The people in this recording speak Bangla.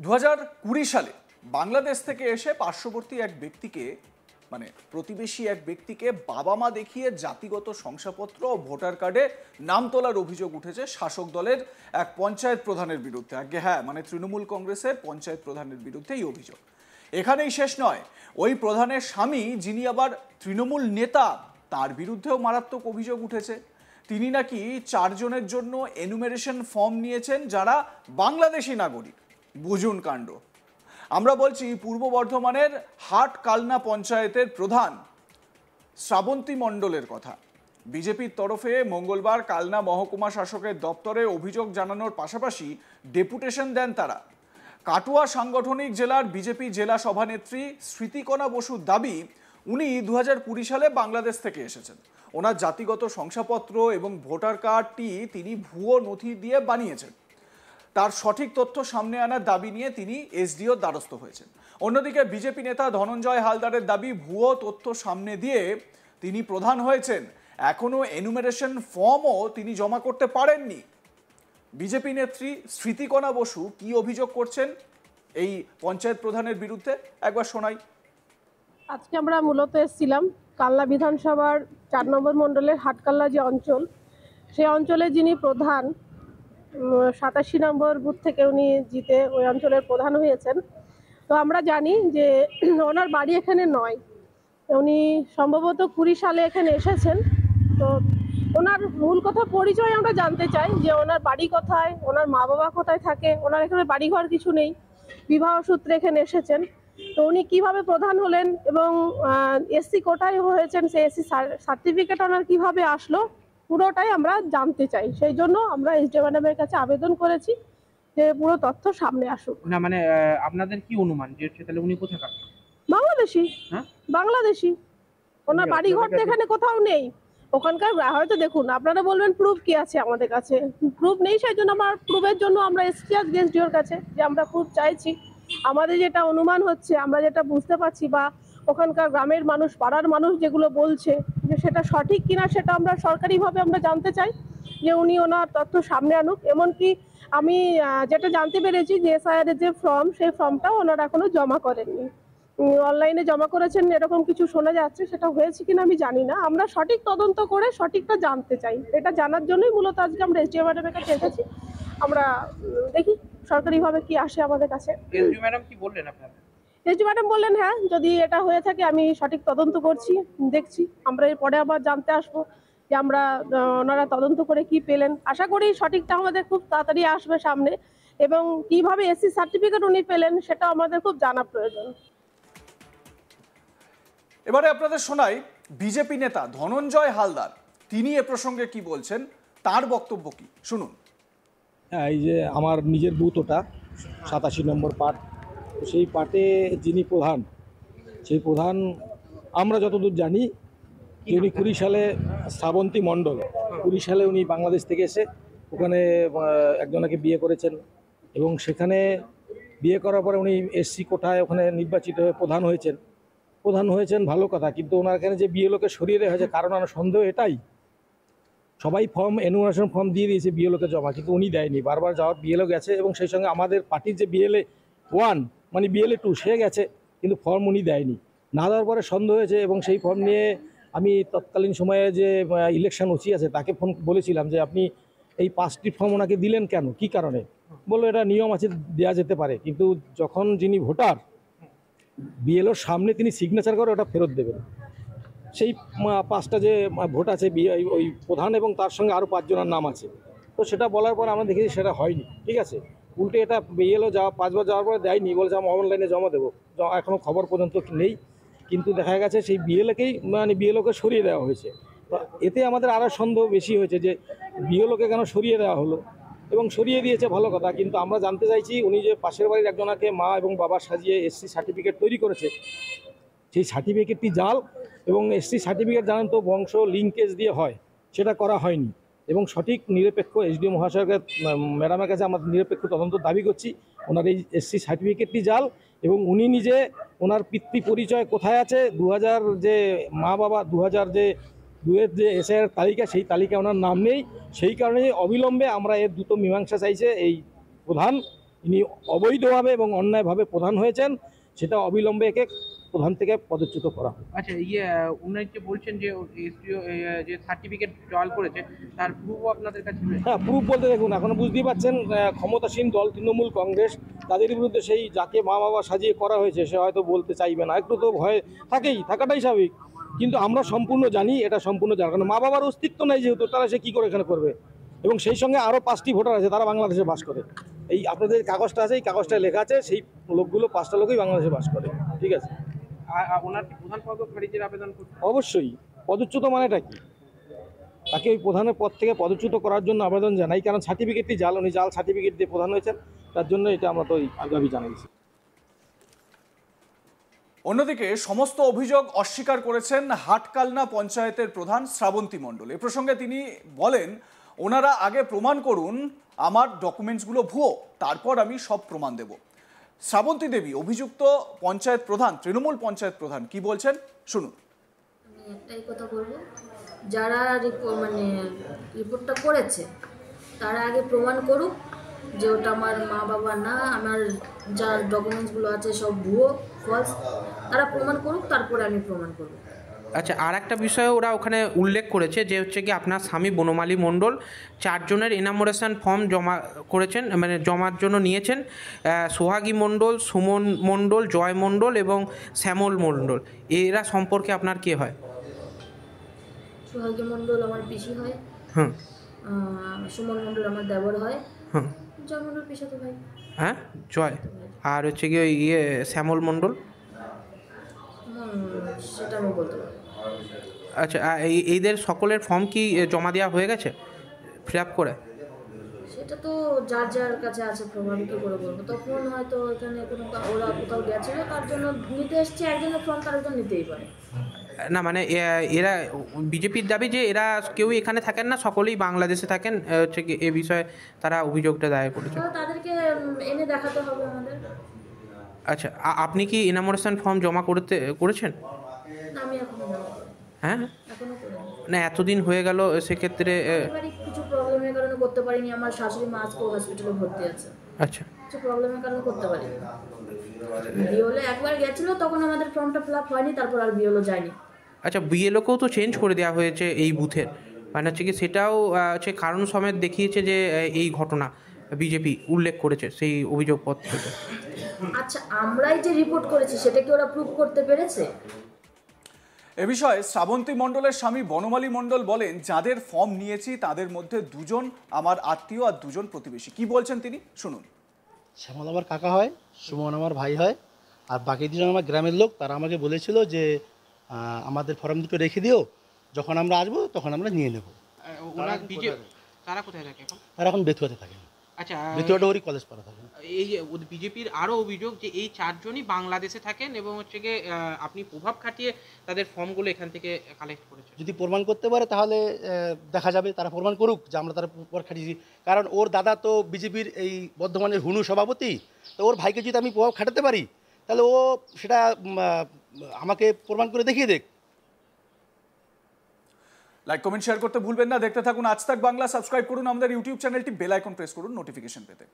2020 সালে বাংলাদেশ থেকে এসে পার্শ্ববর্তী এক ব্যক্তিকে প্রতিবেশী এক ব্যক্তিকে বাবা মা দেখিয়ে জাতিগত শংসাপত্র ও ভোটার কার্ডে নাম তোলার অভিযোগ উঠেছে শাসক দলের এক পঞ্চায়েত প্রধানের বিরুদ্ধে। আগে হ্যাঁ, তৃণমূল কংগ্রেসের পঞ্চায়েত প্রধানের বিরুদ্ধে এই অভিযোগ। এখানেই শেষ নয়, ওই প্রধানের স্বামী যিনি আবার তৃণমূল নেতা, তার বিরুদ্ধেও মারাত্মক অভিযোগ উঠেছে। তিনি নাকি 4 জনের জন্য এনুমেরেশন ফর্ম নিয়েছেন যারা বাংলাদেশি নাগরিক। বুঝুন কাণ্ড। আমরা বলছি পূর্ব বর্ধমানের হাট কালনা পঞ্চায়েতের প্রধান শ্রাবন্তী মণ্ডলের কথা। বিজেপির তরফে মঙ্গলবার কালনা মহকুমা শাসকের দপ্তরে অভিযোগ জানানোর পাশাপাশি ডেপুটেশন দেন তারা। কাটুয়া সাংগঠনিক জেলার বিজেপি জেলা সভানেত্রী স্মৃতিকণা বসুর দাবি, উনি 2020 সালে বাংলাদেশ থেকে এসেছেন। ওনার জাতিগত শংসাপত্র এবং ভোটার কার্ডটি তিনি ভুয়ো নথি দিয়ে বানিয়েছেন। তার সঠিক তথ্য সামনে আনার দাবি নিয়ে তিনি এসডিওর দ্বারস্থ হয়েছেন। অন্যদিকে বিজেপি নেতা ধনঞ্জয় হালদারের দাবি, ভুয়ো তথ্য সামনে দিয়ে তিনি প্রধান হয়েছেন, এখনো এনুমেরেশন ফর্মও তিনি জমা করতে পারেননি। বিজেপি নেত্রী স্মৃতিকণা বসু কি অভিযোগ করছেন এই পঞ্চায়েত প্রধানের বিরুদ্ধে একবার শোনাই। আজকে আমরা মূলত এসেছিলাম কালনা বিধানসভার 4 নম্বর মণ্ডলের হাটকাল্লা যে অঞ্চল, সেই অঞ্চলে যিনি প্রধান, 87 নম্বর বুথ থেকে উনি জিতে ওই অঞ্চলের প্রধান হয়েছেন। তো আমরা জানি যে ওনার বাড়ি এখানে নয়, উনি সম্ভবত 20 সালে এখানে এসেছেন। তো ওনার মূল কথা পরিচয় আমরা জানতে চাই যে ওনার বাড়ি কোথায়, ওনার মা বাবা কোথায় থাকে। ওনার এখানে বাড়িঘর কিছু নেই, বিবাহ সূত্রে এখানে এসেছেন। তো উনি কিভাবে প্রধান হলেন এবং এসসি কোটায় হয়েছেন, সেই এসসি সার্টিফিকেট ওনার কিভাবে আসলো, পুরোটাই আমরা জানতে চাই। সেই জন্য আমরা এসডিও ম্যাডামের কাছে আবেদন করেছি যে পুরো তথ্য সামনে আসুক। না আপনাদের কি অনুমান যে তাহলে উনি কোথাকার? বাংলাদেশি। হ্যাঁ, বাংলাদেশি। ওনার বাড়িঘর তো এখানে কোথাও নেই। ওখানকার হয়তো দেখুন, আপনারা বলবেন প্রুফ কি আছে আমাদের কাছে, প্রুফ নেই। সেই জন্য আমার প্রুফের জন্য আমরা এসছি আজকে এসডিওর কাছে যে আমরা প্রুফ চাইছি। আমাদের যেটা অনুমান হচ্ছে, আমরা যেটা বুঝতে পারছি, বা ওখানকার গ্রামের মানুষ, পাড়ার মানুষ যেগুলো বলছে যে সেটা সঠিক কিনা, সেটা আমরা সরকারিভাবে আমরা জানতে চাই যে উনি ওনার তথ্য সামনে আনুক। এমনকি আমি যেটা জানতে পেরেছি যে এসআইআর এর যে ফর্ম, সেই ফর্মটাও ওনারা এখনো জমা করেননি, অনলাইনে জমা করেছেন এরকম কিছু শোনা যাচ্ছে। সেটা হয়েছে কিনা আমি জানি না। আমরা সঠিক তদন্ত করে সঠিকটা জানতে চাই। এটা জানার জন্যই মূলত আজকে আমরা এসডিও ম্যাডামের কাছে এসেছি। আমরা দেখি সরকারিভাবে কি আসে আমাদের কাছে। এসডিও ম্যাডাম কি বললেন আপনারা? এসডি ম্যাডাম বললেন, হ্যাঁ, যদি এটা হয়ে থাকে আমি সঠিক তদন্ত করছি, দেখছি। আমরা এরপরে আবার জানতে আসবো যে আমরা ওনারা তদন্ত করে কি পেলেন। আশা করি সঠিকটা আমাদের খুব তাড়াতাড়ি আসবে সামনে, এবং কিভাবে এসসি সার্টিফিকেট উনি পেলেন সেটা আমাদের খুব জানা প্রয়োজন। এবারে আপনাদের শোনাই বিজেপি নেতা ধনঞ্জয় হালদার, তিনি এ প্রসঙ্গে কি বলছেন, তার বক্তব্য কি শুনুন। হ্যাঁ, এই যে আমার নিজের বুথ, ওটা 87 নম্বর পার্ট। তো সেই পার্টে যিনি প্রধান, সেই প্রধান আমরা যতদূর জানি যে উনি 20 সালে, শ্রাবন্তী মণ্ডল, 20 সালে উনি বাংলাদেশ থেকে এসে ওখানে একজনকে বিয়ে করেছেন, এবং সেখানে বিয়ে করার পরে উনি এসসি কোটায় ওখানে নির্বাচিত হয়ে প্রধান হয়েছেন, ভালো কথা। কিন্তু ওনার এখানে যে বিএলওকে সরিয়ে দেওয়া হয়েছে, কারণ আমার সন্দেহ এটাই, সবাই এনুমারেশন ফর্ম দিয়ে দিয়েছে বিএলওকে জমা, কিন্তু উনি দেয়নি। বারবার যাওয়ার বিএলও গেছে, এবং সেই সঙ্গে আমাদের পার্টির যে বিএলএ 1 বিএলএ 2 সে গেছে, কিন্তু ফর্ম উনি দেয়নি। না দেওয়ার পরে সন্দেহ হয়েছে, এবং সেই ফর্ম নিয়ে আমি তৎকালীন সময়ে যে ইলেকশন ওসি আছে তাকে ফোন বলেছিলাম যে আপনি এই 5টি ফর্ম ওনাকে দিলেন কেন, কি কারণে? বললো এটা নিয়ম আছে, দেওয়া যেতে পারে, কিন্তু যখন যিনি ভোটার, বিএলওর সামনে তিনি সিগনেচার করে ওটা ফেরত দেবেন। সেই 5টা যে ভোট আছে, ওই প্রধান এবং তার সঙ্গে আরও 5 জনের নাম আছে। তো সেটা বলার পর আমরা দেখেছি সেটা হয়নি, ঠিক আছে। উল্টে এটা বিএলও 5 বার যাওয়ার পরে দেয়নি, বলছে আমি অনলাইনে জমা দেবো। এখনও খবর পর্যন্ত নেই, কিন্তু দেখা গেছে সেই বিএলওকে সরিয়ে দেওয়া হয়েছে। তো এতে আমাদের আরও সন্দেহ বেশি হয়েছে যে বিএলওকে কেন সরিয়ে দেওয়া হলো, এবং সরিয়ে দিয়েছে ভালো কথা, কিন্তু আমরা জানতে চাইছি উনি যে পাশের বাড়ির একজনকে মা এবং বাবা সাজিয়ে এসসি সার্টিফিকেট তৈরি করেছে, সেই সার্টিফিকেটটি জাল। এবং এসসি সার্টিফিকেট জানেন তো বংশ লিঙ্কেজ দিয়ে হয়, সেটা করা হয়নি। এবং সঠিক নিরপেক্ষ এসডিও মহাশয়ের ম্যাডামের কাছে আমরা নিরপেক্ষ তদন্ত দাবি করছি। ওনার এই এসসি সার্টিফিকেটটি জাল, এবং উনি নিজে ওনার পিতৃ পরিচয় কোথায় আছে, 2000 যে মা বাবা 2000 যে 2-এর যে এসআইআর তালিকা, সেই তালিকায় ওনার নাম নেই। সেই কারণে অবিলম্বে আমরা এর দ্রুত মীমাংসা চাইছে এই প্রধান ইনি অবৈধভাবে এবং অন্যায়ভাবে প্রধান হয়েছেন, সেটা অবিলম্বে একে প্রধান থেকে পদচ্যুত করা হোক। আচ্ছা উনি যে বলছেন যে SDO যে সার্টিফিকেট জল করেছে তার প্রুফও আপনাদের কাছে রয়েছে? হ্যাঁ, প্রুফ বলতে দেখুন, এখনো বুঝতেই পারছেন ক্ষমতাসীন দল তৃণমূল কংগ্রেস, তাদের বিরুদ্ধে সেই যাকে মা বাবা সাজিয়ে করা হয়েছে সে হয়তো বলতে চাইবে না, একটু তো ভয় থাকাটাই স্বাভাবিক। কিন্তু আমরা সম্পূর্ণ জানি এটা সম্পূর্ণ জানা, কারণ মা বাবার অস্তিত্ব নাই যেহেতু, তারা সে কী করে এখানে করবে। এবং সেই সঙ্গে আরও 5টি ভোটার আছে, তারা বাংলাদেশে বাস করে। এই আপনাদের কাগজটা আছে, এই কাগজটায় লেখা আছে সেই লোকগুলো 5টা লোকই বাংলাদেশে বাস করে। ঠিক আছে, ওনার কি প্রধান পদ খারিজের আবেদন করতে? অবশ্যই। পদচ্যুত মানেটা কি? তাকে ওই প্রধানের পদ থেকে পদচ্যুত করার জন্য আবেদন জানাই, কারণ সার্টিফিকেটটি জাল, উনি জাল সার্টিফিকেট দিয়ে প্রধান হয়েছেন, তার জন্য এটা আমরা তো আগামী জানাইছি। অন্যদিকে সমস্ত অভিযোগ অস্বীকার করেছেন হাটকালনা পঞ্চায়েতের প্রধান শ্রাবন্তী মণ্ডল। এ প্রসঙ্গে তিনি বলেন, ওনারা আগে প্রমাণ করুন আমার ডকুমেন্টসগুলো ভুয়ো, তারপর আমি সব প্রমাণ দেব। শ্রাবন্তী দেবী অভিযুক্ত পঞ্চায়েত প্রধান, তৃণমূল পঞ্চায়েত প্রধান, কি বলছেন শুনুন। আমি একটাই কথা বলবো, যারা রিপোর্টটা করেছে তারা আগে প্রমাণ করুক যে ওটা আমার মা বাবা না, আমার যা ডকুমেন্টসগুলো আছে সব ভুয়ো ফলস, তারা প্রমাণ করুক, তারপরে আমি প্রমাণ করব। আচ্ছা, আর একটা বিষয় ওরা ওখানে উল্লেখ করেছে যে হচ্ছে কি আপনার স্বামী বনমালী মণ্ডল 4 জনের এনামোরেশন ফর্ম জমা করেছেন, মানে জমার জন্য নিয়েছেন। সোহাগী মণ্ডল, সুমন মণ্ডল, জয় মণ্ডল এবং শ্যামল মণ্ডল, এরা সম্পর্কে আপনার কে হয়? সোহাগী মণ্ডল আমার পিসি হয়, হুম সুমন মণ্ডল আমার দেবর হয়, হুম জয় মণ্ডল পিসাতো ভাই। হ্যাঁ, জয়। আর হচ্ছে কি ওই শ্যামল মণ্ডল? সেটা আমি বলতে পারবো। আচ্ছা, এইদের সকলের ফর্ম কি জমা দেওয়া হয়ে গেছে ফিল আপ করে? সেটা তো যার যার কাছে আছে প্রমাণ, কি করে বলবো। তখন হয়তো এখানে কোনো ওরা কোথাও গেছিল, তার জন্য নিতে এসছে, একজনের ফর্ম তার একজন নিতেই পারে না, মানে এরা বিজেপির দাবি যে এরা কেউই এখানে থাকেন না, সকলেই বাংলাদেশে থাকেন, হচ্ছে কি এ বিষয়ে তারা অভিযোগটা দায়ের করেছে। তো তাদেরকে এনে দেখাতে হবে আমাদের। আচ্ছা, আপনি কি ইনামোরেশন ফর্ম জমা করেছেন? না, আমি এখনো না, হ্যাঁ, এখনো করিনি। না এতদিন হয়ে গেল, সেক্ষেত্রে পারিবারিক কিছু প্রবলেমের কারণে করতে পারিনি। আমার শাশুড়ি মা আজকে হসপিটালে ভর্তি আছে, আচ্ছা কিছু প্রবলেমের কারণে করতে পারিনি। বিওলে একবার গেছিল, তখন আমাদের ফর্মটা ফিল আপ হয়নি, তারপর আর বিওলে যায়নি। আচ্ছা, বিএলওকেও তো চেঞ্জ করে দেওয়া হয়েছে এই বুথের, মানে হচ্ছে কি সেটাও হচ্ছে কারণ সমেত দেখিয়েছে যে এই ঘটনা বিজেপি উল্লেখ করেছে সেই অভিযোগপত্রতে। আচ্ছা, আমরাই যে রিপোর্ট করেছি সেটা কি ওরা প্রুভ করতে পেরেছে? এ বিষয়ে শ্রাবন্তী মণ্ডলের স্বামী বনমালী মণ্ডল বলেন, যাদের ফর্ম নিয়েছি তাদের মধ্যে 2 জন আমার আত্মীয় আর 2 জন প্রতিবেশী। কি বলছেন তিনি শুনুন। শ্যামল আমার কাকা হয়, সুমন আমার ভাই হয়, আর বাকি 2 জন আমার গ্রামের লোক। তারা আমাকে বলেছিল যে আমাদের ফর্ম দুটো রেখে দিও, যখন আমরা আসবো তখন আমরা নিয়ে নেব। তারা কোথায় থাকে এখন? তারা এখন বেথুয়াতে থাকেন। আচ্ছা, বেথুয়া ডোহরি কলেজ পাড়া থাকেন। এই বিজেপির আরও অভিযোগ যে এই 4 জনই বাংলাদেশে থাকেন এবং হচ্ছে গিয়ে আপনি প্রভাব খাটিয়ে তাদের ফর্মগুলো এখান থেকে কালেক্ট করেছেন। যদি প্রমাণ করতে পারে তাহলে দেখা যাবে, তারা প্রমাণ করুক যে আমরা তারা প্রভাব খাটিয়েছি। কারণ ওর দাদা তো বিজেপির এই বর্ধমানের হুনু সভাপতি, তো ওর ভাইকে যদি আমি প্রভাব খাটাতে পারি তাহলে ও সেটা আমাকে প্রমাণ করে দেখিয়ে দেখ। লাইক কমেন্ট শেয়ার করতে ভুলবেন না। দেখতে থাকুন আজ তাক বাংলা। সাবস্ক্রাইব করুন আমাদের ইউটিউব চ্যানেলটি, বেল আইকন প্রেস করুন নোটিফিকেশন পেতে।